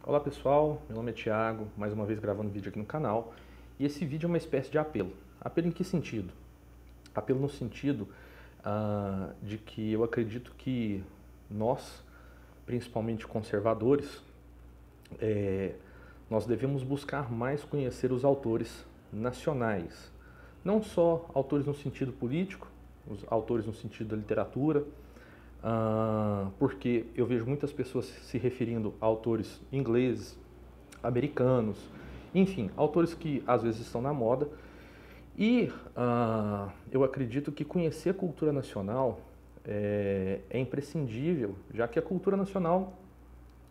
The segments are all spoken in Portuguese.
Olá pessoal, meu nome é Thiago, mais uma vez gravando vídeo aqui no canal. E esse vídeo é uma espécie de apelo. Apelo em que sentido? Apelo no sentido de que eu acredito que nós, principalmente conservadores, nós devemos buscar mais conhecer os autores nacionais. Não só autores no sentido político, os autores no sentido da literatura, porque eu vejo muitas pessoas se referindo a autores ingleses, americanos, enfim, autores que às vezes estão na moda. E eu acredito que conhecer a cultura nacional é imprescindível, já que a cultura nacional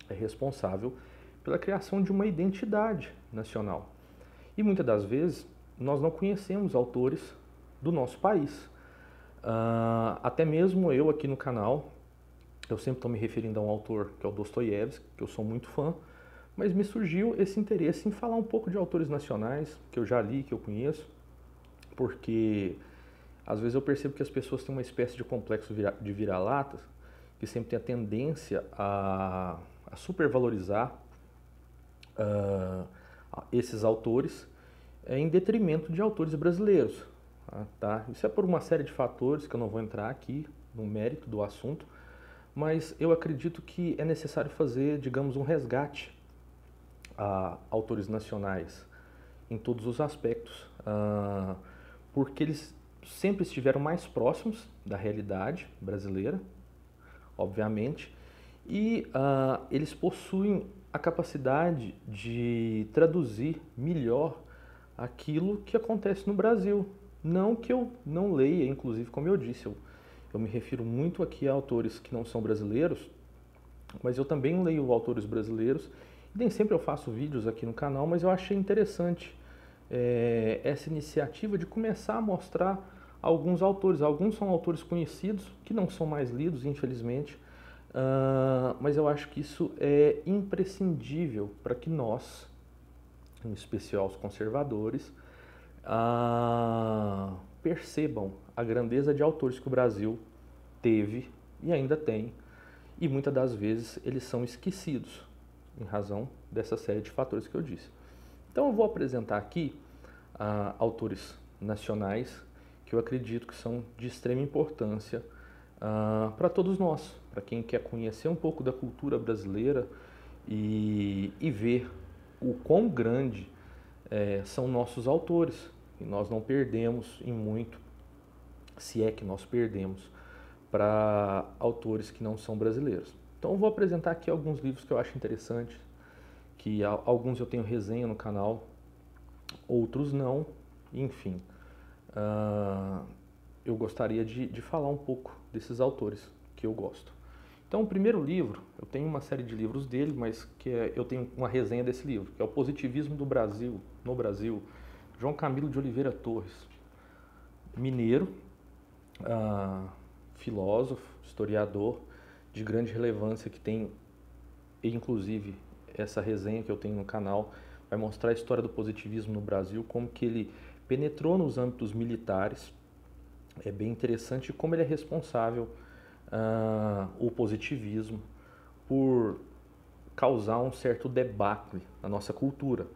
é responsável pela criação de uma identidade nacional. E muitas das vezes nós não conhecemos autores do nosso país. Até mesmo eu aqui no canal, eu sempre estou me referindo a um autor que é o Dostoiévski, que eu sou muito fã, mas me surgiu esse interesse em falar um pouco de autores nacionais que eu já li, que eu conheço, porque às vezes eu percebo que as pessoas têm uma espécie de complexo de vira-latas, que sempre tem a tendência a supervalorizar esses autores em detrimento de autores brasileiros. Tá? Isso é por uma série de fatores que eu não vou entrar aqui no mérito do assunto, mas eu acredito que é necessário fazer, digamos, um resgate a autores nacionais em todos os aspectos, porque eles sempre estiveram mais próximos da realidade brasileira, obviamente, e eles possuem a capacidade de traduzir melhor aquilo que acontece no Brasil. Não que eu não leia, inclusive, como eu disse, eu me refiro muito aqui a autores que não são brasileiros, mas eu também leio autores brasileiros. E nem sempre eu faço vídeos aqui no canal, mas eu achei interessante essa iniciativa de começar a mostrar alguns autores. Alguns são autores conhecidos, que não são mais lidos, infelizmente, mas eu acho que isso é imprescindível para que nós, em especial os conservadores, percebam a grandeza de autores que o Brasil teve e ainda tem, e muitas das vezes eles são esquecidos em razão dessa série de fatores que eu disse. Então eu vou apresentar aqui autores nacionais que eu acredito que são de extrema importância para todos nós, para quem quer conhecer um pouco da cultura brasileira e ver o quão grande são nossos autores, e nós não perdemos em muito, se é que nós perdemos, para autores que não são brasileiros. Então eu vou apresentar aqui alguns livros que eu acho interessantes, que alguns eu tenho resenha no canal, outros não, enfim. Eu gostaria de falar um pouco desses autores que eu gosto. Então, o primeiro livro, eu tenho uma série de livros dele, mas eu tenho uma resenha desse livro, que é o Positivismo do Brasil, no Brasil, João Camilo de Oliveira Torres, mineiro, filósofo, historiador de grande relevância, que tem, inclusive, essa resenha que eu tenho no canal, vai mostrar a história do positivismo no Brasil, como que ele penetrou nos âmbitos militares. É bem interessante como ele é responsável, o positivismo, por causar um certo debacle na nossa cultura.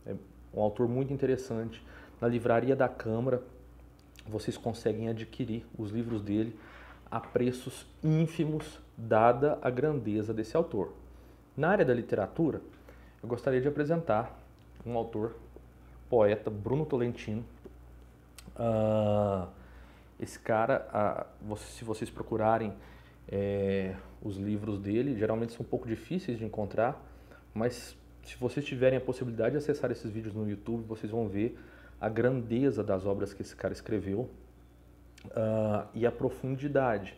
É um autor muito interessante. Na livraria da Câmara, vocês conseguem adquirir os livros dele a preços ínfimos, dada a grandeza desse autor. Na área da literatura, eu gostaria de apresentar um autor, poeta, Bruno Tolentino. Esse cara, se vocês procurarem os livros dele, geralmente são um pouco difíceis de encontrar, mas se vocês tiverem a possibilidade de acessar esses vídeos no YouTube, vocês vão ver a grandeza das obras que esse cara escreveu e a profundidade.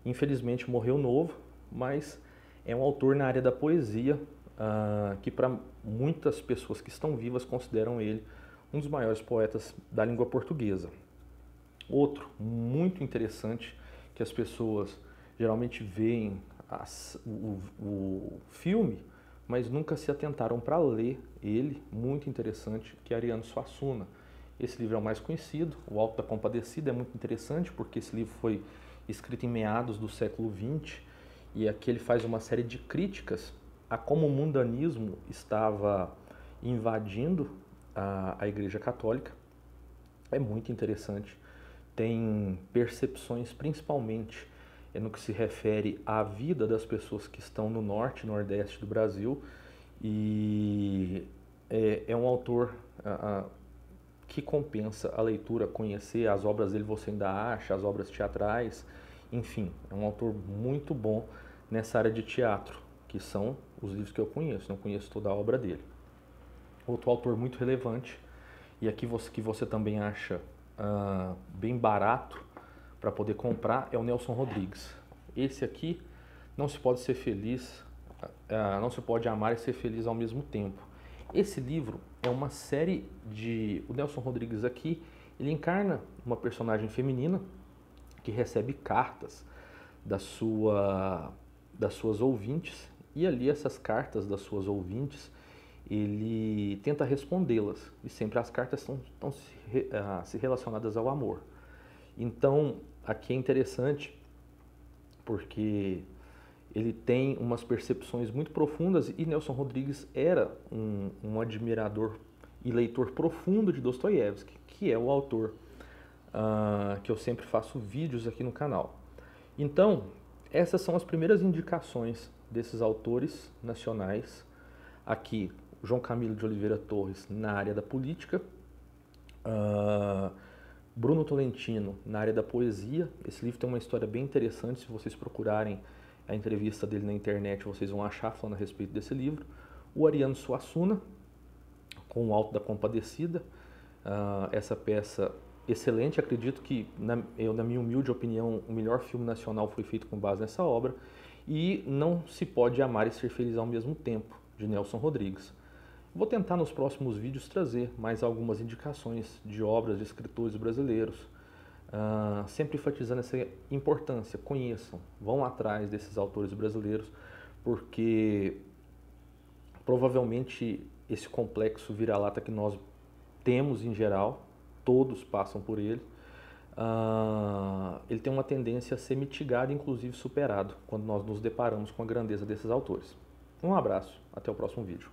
Infelizmente morreu novo, mas é um autor na área da poesia que para muitas pessoas que estão vivas consideram ele um dos maiores poetas da língua portuguesa. Outro muito interessante que as pessoas geralmente veem o filme, mas nunca se atentaram para ler ele, muito interessante, que é Ariano Suassuna. Esse livro é o mais conhecido, O Alto da Compadecida, é muito interessante porque esse livro foi escrito em meados do século XX e aqui ele faz uma série de críticas a como o mundanismo estava invadindo a Igreja Católica. É muito interessante. Tem percepções principalmente no que se refere à vida das pessoas que estão no norte e nordeste do Brasil, e é um autor que compensa a leitura, conhecer as obras dele, você ainda acha, as obras teatrais, enfim, é um autor muito bom nessa área de teatro, que são os livros que eu conheço, não conheço toda a obra dele. Outro autor muito relevante, e aqui que você também acha bem barato para poder comprar, é o Nelson Rodrigues. Esse aqui, não se pode ser feliz, não se pode amar e ser feliz ao mesmo tempo. Esse livro é uma série de... O Nelson Rodrigues aqui, ele encarna uma personagem feminina que recebe cartas das suas ouvintes, e ali essas cartas das suas ouvintes, ele tenta respondê-las, e sempre as cartas estão se relacionadas ao amor. Então, aqui é interessante porque ele tem umas percepções muito profundas, e Nelson Rodrigues era um admirador e leitor profundo de Dostoiévski, que é o autor que eu sempre faço vídeos aqui no canal. Então, essas são as primeiras indicações desses autores nacionais. Aqui, João Camilo de Oliveira Torres na área da política, Bruno Tolentino na área da poesia. Esse livro tem uma história bem interessante, se vocês procurarem a entrevista dele na internet, vocês vão achar falando a respeito desse livro. O Ariano Suassuna, com o Alto da Compadecida, essa peça excelente, acredito que, na minha humilde opinião, o melhor filme nacional foi feito com base nessa obra. E Não se pode amar e ser feliz ao mesmo tempo, de Nelson Rodrigues. Vou tentar nos próximos vídeos trazer mais algumas indicações de obras de escritores brasileiros, sempre enfatizando essa importância. Conheçam, vão atrás desses autores brasileiros, porque provavelmente esse complexo vira-lata que nós temos em geral, todos passam por ele, ele tem uma tendência a ser mitigado e inclusive superado quando nós nos deparamos com a grandeza desses autores. Um abraço, até o próximo vídeo.